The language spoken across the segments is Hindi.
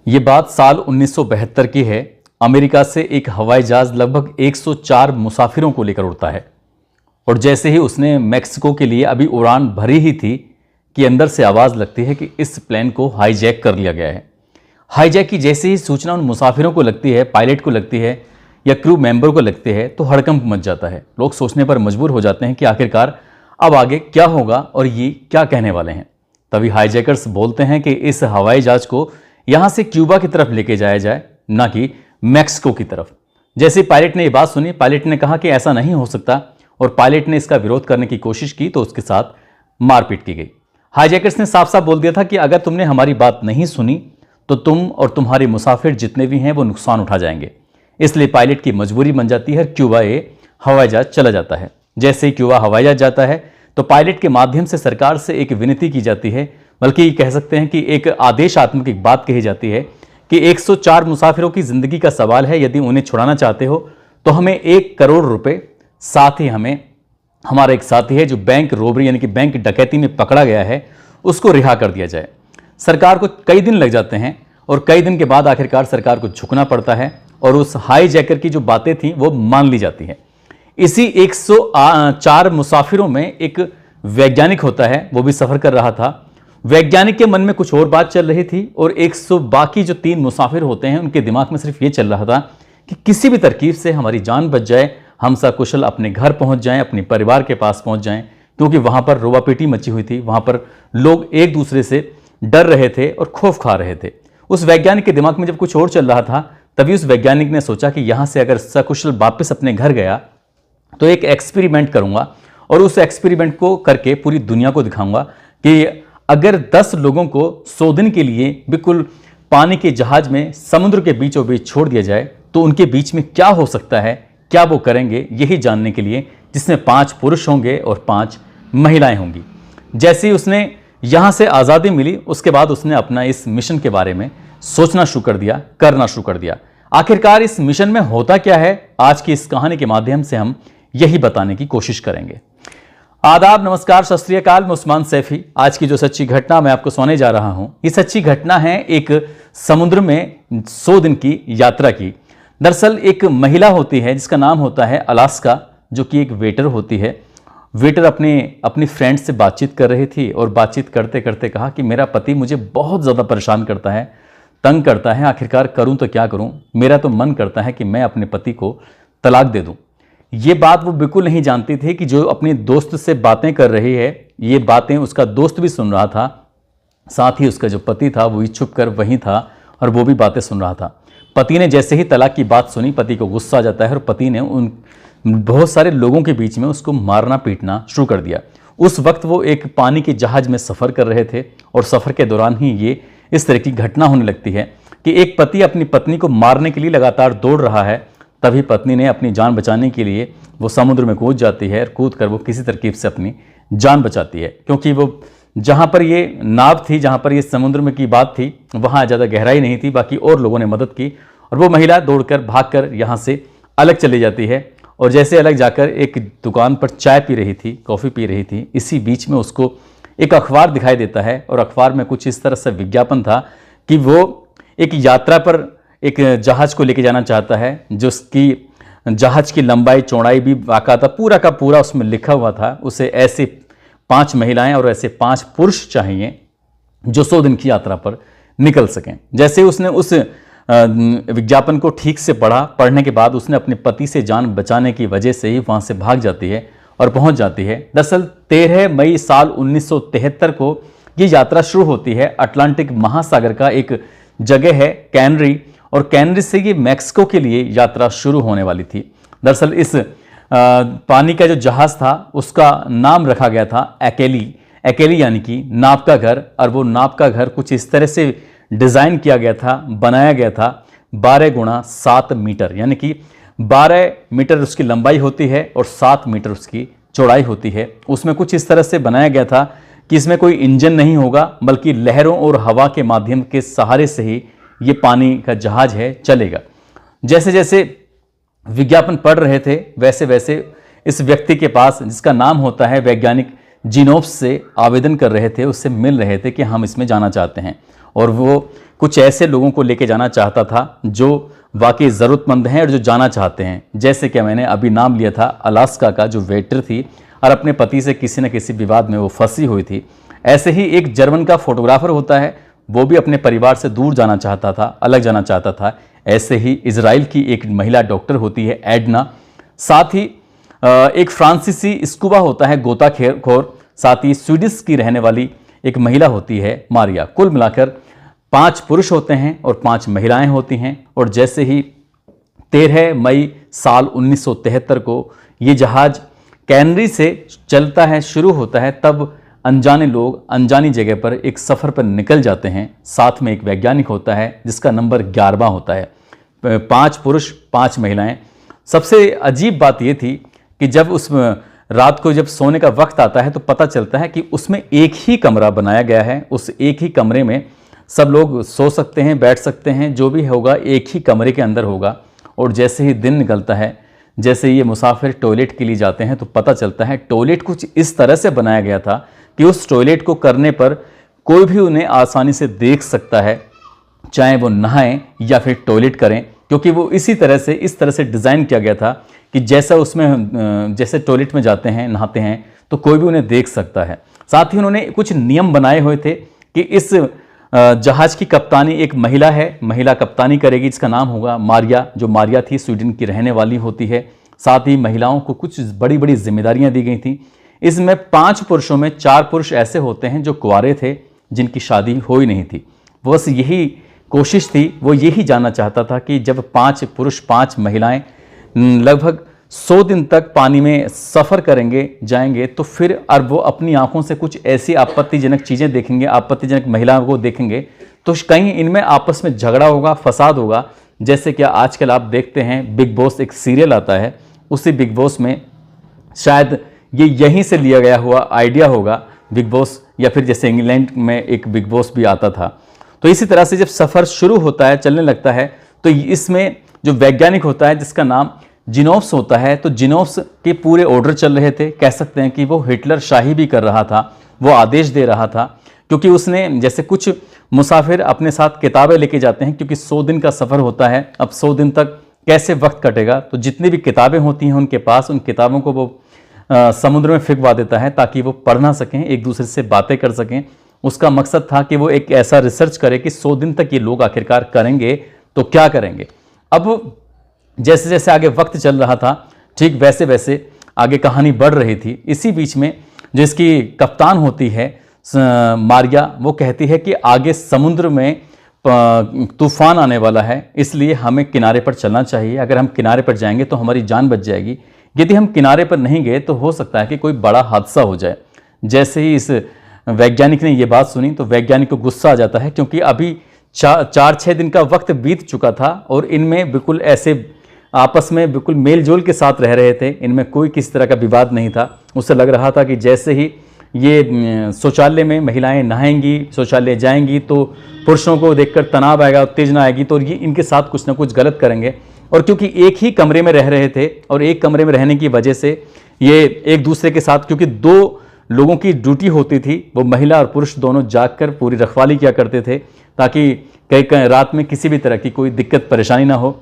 ये बात साल 1972 की है। अमेरिका से एक हवाई जहाज लगभग 104 मुसाफिरों को लेकर उड़ता है और जैसे ही उसने मैक्सिको के लिए अभी उड़ान भरी ही थी कि अंदर से आवाज़ लगती है कि इस प्लेन को हाईजैक कर लिया गया है। हाईजैक की जैसे ही सूचना उन मुसाफिरों को लगती है, पायलट को लगती है या क्रू मेंबर को लगती है तो हड़कंप मच जाता है। लोग सोचने पर मजबूर हो जाते हैं कि आखिरकार अब आगे क्या होगा और ये क्या कहने वाले हैं। तभी हाईजैकर्स बोलते हैं कि इस हवाई जहाज को यहाँ से क्यूबा की तरफ लेके जाया जाए, ना कि मैक्सिको की तरफ। जैसे पायलट ने ये बात सुनी, पायलट ने कहा कि ऐसा नहीं हो सकता और पायलट ने इसका विरोध करने की कोशिश की तो उसके साथ मारपीट की गई। हाईजैकर्स ने साफ साफ बोल दिया था कि अगर तुमने हमारी बात नहीं सुनी तो तुम और तुम्हारे मुसाफिर जितने भी हैं वो नुकसान उठा जाएंगे। इसलिए पायलट की मजबूरी बन जाती है, क्यूबा ये हवाई जहाज चला जाता है। जैसे ही क्यूबा हवाई जहाज जाता है तो पायलट के माध्यम से सरकार से एक विनती की जाती है, बल्कि कह सकते हैं कि एक आदेशात्मक एक बात कही जाती है कि 104 मुसाफिरों की जिंदगी का सवाल है, यदि उन्हें छुड़ाना चाहते हो तो हमें 1 करोड़ रुपए, साथ ही हमें हमारा एक साथी है जो बैंक रोबरी यानी कि बैंक डकैती में पकड़ा गया है उसको रिहा कर दिया जाए। सरकार को कई दिन लग जाते हैं और कई दिन के बाद आखिरकार सरकार को झुकना पड़ता है और उस हाईजैकर की जो बातें थी वो मान ली जाती है। इसी 104 मुसाफिरों में एक वैज्ञानिक होता है, वो भी सफर कर रहा था। वैज्ञानिक के मन में कुछ और बात चल रही थी और 100 बाकी जो 3 मुसाफिर होते हैं उनके दिमाग में सिर्फ ये चल रहा था कि किसी भी तरकीब से हमारी जान बच जाए, हम सकुशल अपने घर पहुंच जाएं, अपने परिवार के पास पहुंच जाएं, क्योंकि वहां पर रोवापीटी मची हुई थी। वहां पर लोग एक दूसरे से डर रहे थे और खौफ खा रहे थे। उस वैज्ञानिक के दिमाग में जब कुछ और चल रहा था तभी उस वैज्ञानिक ने सोचा कि यहां से अगर सकुशल वापस अपने घर गया तो एक एक्सपेरिमेंट करूंगा और उस एक्सपेरिमेंट को करके पूरी दुनिया को दिखाऊंगा कि अगर 10 लोगों को 100 दिन के लिए बिल्कुल पानी के जहाज में समुद्र के बीचों बीच छोड़ दिया जाए तो उनके बीच में क्या हो सकता है, क्या वो करेंगे, यही जानने के लिए, जिसमें 5 पुरुष होंगे और 5 महिलाएं होंगी। जैसे ही उसने यहां से आज़ादी मिली उसके बाद उसने अपना इस मिशन के बारे में सोचना शुरू कर दिया, करना शुरू कर दिया। आखिरकार इस मिशन में होता क्या है, आज की इस कहानी के माध्यम से हम यही बताने की कोशिश करेंगे। आदाब, नमस्कार, सत श्री अकाल, मैं उस्मान सैफी। आज की जो सच्ची घटना मैं आपको सुनाने जा रहा हूं, ये सच्ची घटना है एक समुद्र में 100 दिन की यात्रा की। दरअसल एक महिला होती है जिसका नाम होता है अलास्का, जो कि एक वेटर होती है। वेटर अपनी फ्रेंड से बातचीत कर रही थी और बातचीत करते करते कहा कि मेरा पति मुझे बहुत ज़्यादा परेशान करता है, तंग करता है, आखिरकार करूं तो क्या करूं। मेरा तो मन करता है कि मैं अपने पति को तलाक दे दूं। ये बात वो बिल्कुल नहीं जानती थी कि जो अपने दोस्त से बातें कर रही है, ये बातें उसका दोस्त भी सुन रहा था, साथ ही उसका जो पति था वो भी छुप कर वहीं था और वो भी बातें सुन रहा था। पति ने जैसे ही तलाक की बात सुनी, पति को गुस्सा आ जाता है और पति ने उन बहुत सारे लोगों के बीच में उसको मारना पीटना शुरू कर दिया। उस वक्त वो एक पानी के जहाज में सफ़र कर रहे थे और सफ़र के दौरान ही ये इस तरह की घटना होने लगती है कि एक पति अपनी पत्नी को मारने के लिए लगातार दौड़ रहा है। तभी पत्नी ने अपनी जान बचाने के लिए वो समुद्र में कूद जाती है और कूद कर वो किसी तरकीब से अपनी जान बचाती है, क्योंकि वो जहाँ पर ये नाव थी, जहाँ पर ये समुद्र में की बात थी, वहाँ ज़्यादा गहराई नहीं थी। बाकी और लोगों ने मदद की और वो महिला दौड़कर भागकर यहाँ से अलग चली जाती है और जैसे अलग जाकर एक दुकान पर चाय पी रही थी, कॉफ़ी पी रही थी। इसी बीच में उसको एक अखबार दिखाई देता है और अखबार में कुछ इस तरह से विज्ञापन था कि वो एक यात्रा पर एक जहाज को लेके जाना चाहता है, जिसकी जहाज की लंबाई चौड़ाई भी बाकायदा पूरा का पूरा उसमें लिखा हुआ था। उसे ऐसे 5 महिलाएं और ऐसे 5 पुरुष चाहिए जो 100 दिन की यात्रा पर निकल सकें। जैसे उसने उस विज्ञापन को ठीक से पढ़ा, पढ़ने के बाद उसने अपने पति से जान बचाने की वजह से ही वहाँ से भाग जाती है और पहुँच जाती है। दरअसल 13 मई साल 1973 को ये यात्रा शुरू होती है। अटलांटिक महासागर का एक जगह है कैनरी, और कैनरी से ये मैक्सिको के लिए यात्रा शुरू होने वाली थी। दरअसल इस पानी का जो जहाज़ था उसका नाम रखा गया था एकेली, एकेली यानी कि नाव का घर। और वो नाव का घर कुछ इस तरह से डिज़ाइन किया गया था, बनाया गया था 12 गुणा 7 मीटर, यानी कि 12 मीटर उसकी लंबाई होती है और 7 मीटर उसकी चौड़ाई होती है। उसमें कुछ इस तरह से बनाया गया था कि इसमें कोई इंजन नहीं होगा, बल्कि लहरों और हवा के माध्यम के सहारे से ही ये पानी का जहाज है चलेगा। जैसे जैसे विज्ञापन पढ़ रहे थे वैसे वैसे इस व्यक्ति के पास, जिसका नाम होता है वैज्ञानिक जीनोप्स, से आवेदन कर रहे थे, उससे मिल रहे थे कि हम इसमें जाना चाहते हैं। और वो कुछ ऐसे लोगों को लेके जाना चाहता था जो वाकई ज़रूरतमंद हैं और जो जाना चाहते हैं। जैसे कि मैंने अभी नाम लिया था अलास्का का जो वेटर थी और अपने पति से किसी न किसी विवाद में वो फंसी हुई थी। ऐसे ही एक जर्मन का फोटोग्राफर होता है, वो भी अपने परिवार से दूर जाना चाहता था, अलग जाना चाहता था। ऐसे ही इजराइल की एक महिला डॉक्टर होती है एडना, साथ ही एक फ्रांसीसी स्कूबा होता है गोताखोर, साथ ही स्वीडिश की रहने वाली एक महिला होती है मारिया। कुल मिलाकर 5 पुरुष होते हैं और 5 महिलाएं होती हैं। और जैसे ही 13 मई साल 1973 को ये जहाज कैनरी से चलता है, शुरू होता है, तब अनजाने लोग अनजानी जगह पर एक सफ़र पर निकल जाते हैं। साथ में एक वैज्ञानिक होता है जिसका नंबर 11वां होता है। 5 पुरुष 5 महिलाएं। सबसे अजीब बात यह थी कि जब उस रात को जब सोने का वक्त आता है तो पता चलता है कि उसमें एक ही कमरा बनाया गया है। उस एक ही कमरे में सब लोग सो सकते हैं, बैठ सकते हैं, जो भी होगा एक ही कमरे के अंदर होगा। और जैसे ही दिन निकलता है, जैसे ये मुसाफिर टॉयलेट के लिए जाते हैं तो पता चलता है टॉयलेट कुछ इस तरह से बनाया गया था कि उस टॉयलेट को करने पर कोई भी उन्हें आसानी से देख सकता है, चाहे वो नहाएं या फिर टॉयलेट करें, क्योंकि वो इस तरह से डिज़ाइन किया गया था कि जैसा उसमें जैसे टॉयलेट में जाते हैं, नहाते हैं तो कोई भी उन्हें देख सकता है। साथ ही उन्होंने कुछ नियम बनाए हुए थे कि इस जहाज की कप्तानी एक महिला है, महिला कप्तानी करेगी, जिसका नाम होगा मारिया, जो मारिया थी स्वीडन की रहने वाली होती है। साथ ही महिलाओं को कुछ बड़ी बड़ी जिम्मेदारियां दी गई थी। इसमें 5 पुरुषों में 4 पुरुष ऐसे होते हैं जो कुंवारे थे, जिनकी शादी हो ही नहीं थी। बस यही कोशिश थी, वो यही जानना चाहता था कि जब 5 पुरुष 5 महिलाएं लगभग 100 दिन तक पानी में सफ़र करेंगे, जाएंगे, तो फिर अब वो अपनी आंखों से कुछ ऐसी आपत्तिजनक चीज़ें देखेंगे, आपत्तिजनक महिलाओं को देखेंगे, तो कहीं इनमें आपस में झगड़ा होगा, फसाद होगा। जैसे कि आजकल आप देखते हैं बिग बॉस एक सीरियल आता है, उसी बिग बॉस में शायद ये यहीं से लिया गया हुआ आइडिया होगा बिग बॉस, या फिर जैसे इंग्लैंड में एक बिग बॉस भी आता था। तो इसी तरह से जब सफ़र शुरू होता है, चलने लगता है, तो इसमें जो वैज्ञानिक होता है जिसका नाम जिनोव्स होता है, तो जिनोव्स के पूरे ऑर्डर चल रहे थे। कह सकते हैं कि वो हिटलर शाही भी कर रहा था, वो आदेश दे रहा था, क्योंकि उसने जैसे कुछ मुसाफिर अपने साथ किताबें लेके जाते हैं, क्योंकि 100 दिन का सफ़र होता है। अब 100 दिन तक कैसे वक्त कटेगा, तो जितनी भी किताबें होती हैं उनके पास, उन किताबों को वो समुद्र में फेंकवा देता है ताकि वो पढ़ ना सकें, एक दूसरे से बातें कर सकें। उसका मकसद था कि वो एक ऐसा रिसर्च करे कि 100 दिन तक ये लोग आखिरकार करेंगे तो क्या करेंगे। अब जैसे जैसे आगे वक्त चल रहा था, ठीक वैसे वैसे आगे कहानी बढ़ रही थी। इसी बीच में जो इसकी कप्तान होती है मारिया, वो कहती है कि आगे समुद्र में तूफान आने वाला है, इसलिए हमें किनारे पर चलना चाहिए। अगर हम किनारे पर जाएंगे तो हमारी जान बच जाएगी, यदि हम किनारे पर नहीं गए तो हो सकता है कि कोई बड़ा हादसा हो जाए। जैसे ही इस वैज्ञानिक ने ये बात सुनी तो वैज्ञानिक को गुस्सा आ जाता है, क्योंकि अभी 4-6 दिन का वक्त बीत चुका था और इनमें बिल्कुल ऐसे आपस में बिल्कुल मेल जोल के साथ रह रहे थे, इनमें कोई किसी तरह का विवाद नहीं था। उससे लग रहा था कि जैसे ही ये शौचालय में महिलाएं नहाएंगी, शौचालय जाएंगी, तो पुरुषों को देखकर तनाव आएगा, उत्तेजना आएगी, तो ये इनके साथ कुछ ना कुछ गलत करेंगे। और क्योंकि एक ही कमरे में रह रहे थे और एक कमरे में रहने की वजह से ये एक दूसरे के साथ, क्योंकि 2 लोगों की ड्यूटी होती थी, वो महिला और पुरुष दोनों जागकर पूरी रखवाली किया करते थे, ताकि कई रात में किसी भी तरह की कोई दिक्कत परेशानी ना हो।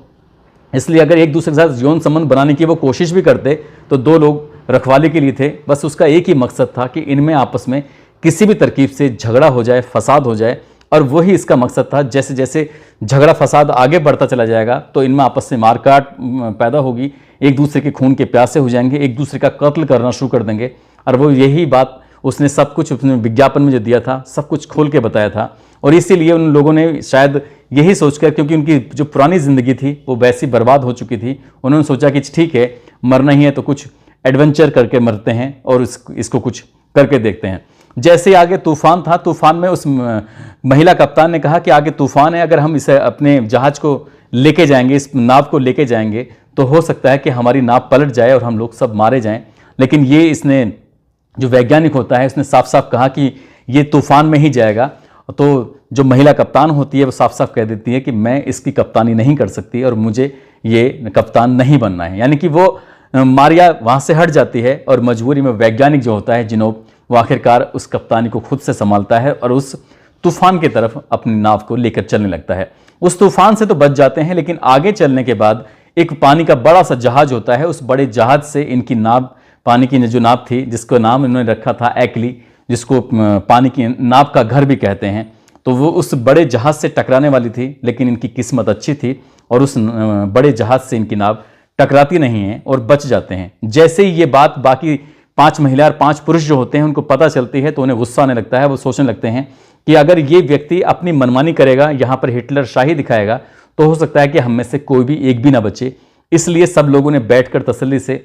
इसलिए अगर एक दूसरे के साथ यौन संबंध बनाने की वो कोशिश भी करते तो 2 लोग रखवाली के लिए थे। बस उसका एक ही मकसद था कि इनमें आपस में किसी भी तरकीब से झगड़ा हो जाए, फसाद हो जाए, और वही इसका मकसद था। जैसे जैसे झगड़ा फसाद आगे बढ़ता चला जाएगा तो इनमें आपस में मारकाट पैदा होगी, एक दूसरे के खून के प्यासे हो जाएंगे, एक दूसरे का कत्ल करना शुरू कर देंगे। और वो यही बात उसने सब कुछ उसने विज्ञापन में जो दिया था, सब कुछ खोल के बताया था। और इसीलिए उन लोगों ने शायद यही सोचकर, क्योंकि उनकी जो पुरानी ज़िंदगी थी वो वैसी बर्बाद हो चुकी थी, उन्होंने सोचा कि ठीक है, मरना ही है तो कुछ एडवेंचर करके मरते हैं और इसको कुछ करके देखते हैं। जैसे आगे तूफान था, तूफान में उस महिला कप्तान ने कहा कि आगे तूफान है, अगर हम इसे अपने जहाज को लेके जाएंगे, इस नाव को लेके जाएंगे, तो हो सकता है कि हमारी नाव पलट जाए और हम लोग सब मारे जाएं। लेकिन ये इसने जो वैज्ञानिक होता है उसने साफ साफ कहा कि ये तूफान में ही जाएगा। तो जो महिला कप्तान होती है वो साफ साफ कह देती है कि मैं इसकी कप्तानी नहीं कर सकती और मुझे ये कप्तान नहीं बनना है। यानी कि वो मारिया वहाँ से हट जाती है और मजबूरी में वैज्ञानिक जो होता है जिनोब, वो आखिरकार उस कप्तानी को खुद से संभालता है और उस तूफान की तरफ अपनी नाव को लेकर चलने लगता है। उस तूफान से तो बच जाते हैं, लेकिन आगे चलने के बाद एक पानी का बड़ा सा जहाज होता है। उस बड़े जहाज से इनकी नाव, पानी की जो नाव थी जिसको नाम इन्होंने रखा था एक्ली, जिसको पानी की नाव का घर भी कहते हैं, तो वो उस बड़े जहाज से टकराने वाली थी, लेकिन इनकी किस्मत अच्छी थी और उस बड़े जहाज से इनकी नाव टकराती नहीं है और बच जाते हैं। जैसे ही ये बात बाकी 5 महिला और 5 पुरुष जो होते हैं उनको पता चलती है तो उन्हें गुस्सा आने लगता है। वो सोचने लगते हैं कि अगर ये व्यक्ति अपनी मनमानी करेगा, यहाँ पर हिटलर शाही दिखाएगा, तो हो सकता है कि हम में से कोई भी एक भी ना बचे। इसलिए सब लोगों ने बैठकर तसल्ली से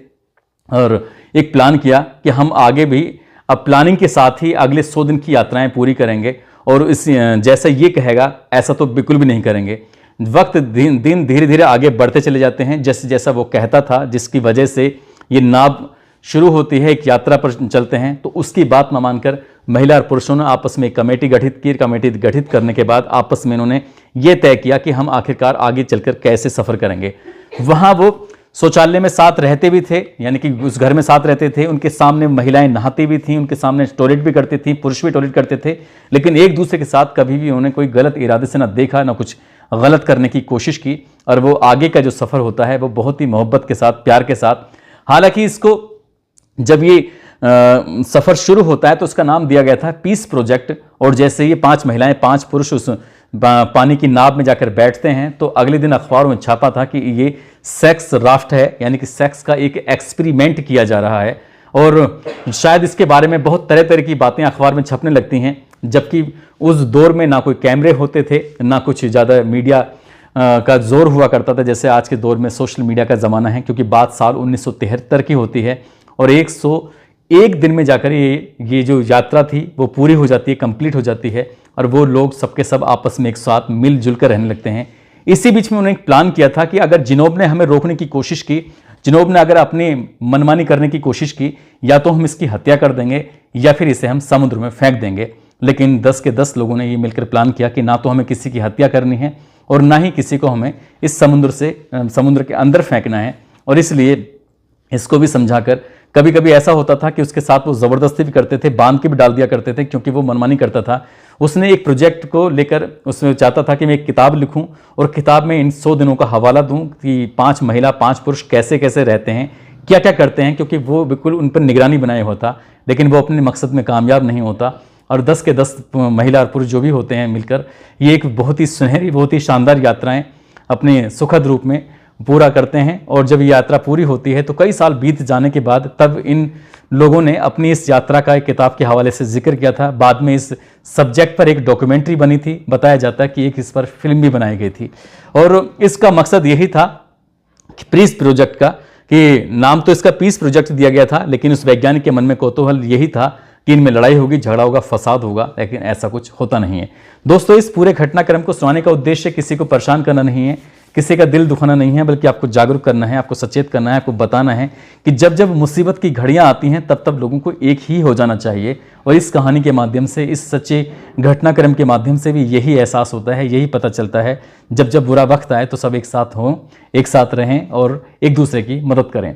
और एक प्लान किया कि हम आगे भी अब प्लानिंग के साथ ही अगले 100 दिन की यात्राएं पूरी करेंगे और इस जैसा ये कहेगा ऐसा तो बिल्कुल भी नहीं करेंगे। वक्त दिन धीरे धीरे आगे बढ़ते चले जाते हैं, जैसे जैसा वो कहता था, जिसकी वजह से ये नाव शुरू होती है, एक यात्रा पर चलते हैं। तो उसकी बात न मानकर महिला और पुरुषों ने आपस में एक कमेटी गठित की। कमेटी गठित करने के बाद आपस में इन्होंने ये तय किया कि हम आखिरकार आगे चलकर कैसे सफ़र करेंगे। वहाँ वो शौचालय में साथ रहते भी थे, यानी कि उस घर में साथ रहते थे। उनके सामने महिलाएं नहाती भी थीं, उनके सामने टॉयलेट भी करती थीं, पुरुष भी टॉयलेट करते थे, लेकिन एक दूसरे के साथ कभी भी उन्होंने कोई गलत इरादे से ना देखा, ना कुछ गलत करने की कोशिश की। और वो आगे का जो सफ़र होता है वो बहुत ही मोहब्बत के साथ, प्यार के साथ। हालांकि इसको जब ये सफ़र शुरू होता है तो उसका नाम दिया गया था पीस प्रोजेक्ट। और जैसे ये 5 महिलाएं 5 पुरुष उस पानी की नाव में जाकर बैठते हैं तो अगले दिन अखबारों में छापा था कि ये सेक्स राफ्ट है, यानी कि सेक्स का एक एक्सपेरिमेंट किया जा रहा है। और शायद इसके बारे में बहुत तरह तरह की बातें अखबार में छपने लगती हैं, जबकि उस दौर में ना कोई कैमरे होते थे, ना कुछ ज़्यादा मीडिया का जोर हुआ करता था जैसे आज के दौर में सोशल मीडिया का ज़माना है। क्योंकि बात साल 1973 की होती है और 101 दिन में जाकर ये जो यात्रा थी वो पूरी हो जाती है, कंप्लीट हो जाती है और वो लोग सबके सब आपस में एक साथ मिलजुल कर रहने लगते हैं। इसी बीच में उन्होंने एक प्लान किया था कि अगर जिनोब ने हमें रोकने की कोशिश की, जिनोब ने अगर अपनी मनमानी करने की कोशिश की, या तो हम इसकी हत्या कर देंगे या फिर इसे हम समुद्र में फेंक देंगे। लेकिन 10 के 10 लोगों ने ये मिलकर प्लान किया कि ना तो हमें किसी की हत्या करनी है और ना ही किसी को हमें इस समुद्र के अंदर फेंकना है। और इसलिए इसको भी समझाकर, कभी कभी ऐसा होता था कि उसके साथ वो ज़बरदस्ती भी करते थे, बांध के भी डाल दिया करते थे, क्योंकि वो मनमानी करता था। उसने एक प्रोजेक्ट को लेकर उसमें चाहता था कि मैं एक किताब लिखूं और किताब में इन 100 दिनों का हवाला दूं कि 5 महिला 5 पुरुष कैसे कैसे रहते हैं, क्या क्या करते हैं, क्योंकि वो बिल्कुल उन पर निगरानी बनाए होता, लेकिन वो अपने मकसद में कामयाब नहीं होता। और 10 के 10 महिला और पुरुष जो भी होते हैं मिलकर ये एक बहुत ही सुनहरी, बहुत ही शानदार यात्राएं अपने सुखद रूप में पूरा करते हैं। और जब ये यात्रा पूरी होती है तो कई साल बीत जाने के बाद तब इन लोगों ने अपनी इस यात्रा का एक किताब के हवाले से जिक्र किया था। बाद में इस सब्जेक्ट पर एक डॉक्यूमेंट्री बनी थी, बताया जाता है कि एक इस पर फिल्म भी बनाई गई थी। और इसका मकसद यही था कि पीस प्रोजेक्ट का, कि नाम तो इसका पीस प्रोजेक्ट दिया गया था, लेकिन उस वैज्ञानिक के मन में कौतूहल यही था कि इनमें लड़ाई होगी, झगड़ा होगा, फसाद होगा, लेकिन ऐसा कुछ होता नहीं है। दोस्तों, इस पूरे घटनाक्रम को सुनाने का उद्देश्य किसी को परेशान करना नहीं है, किसी का दिल दुखाना नहीं है, बल्कि आपको जागरूक करना है, आपको सचेत करना है, आपको बताना है कि जब जब मुसीबत की घड़ियां आती हैं तब तब लोगों को एक ही हो जाना चाहिए। और इस कहानी के माध्यम से, इस सच्चे घटनाक्रम के माध्यम से भी यही एहसास होता है, यही पता चलता है, जब जब बुरा वक्त आए तो सब एक साथ हों, एक साथ रहें और एक दूसरे की मदद करें।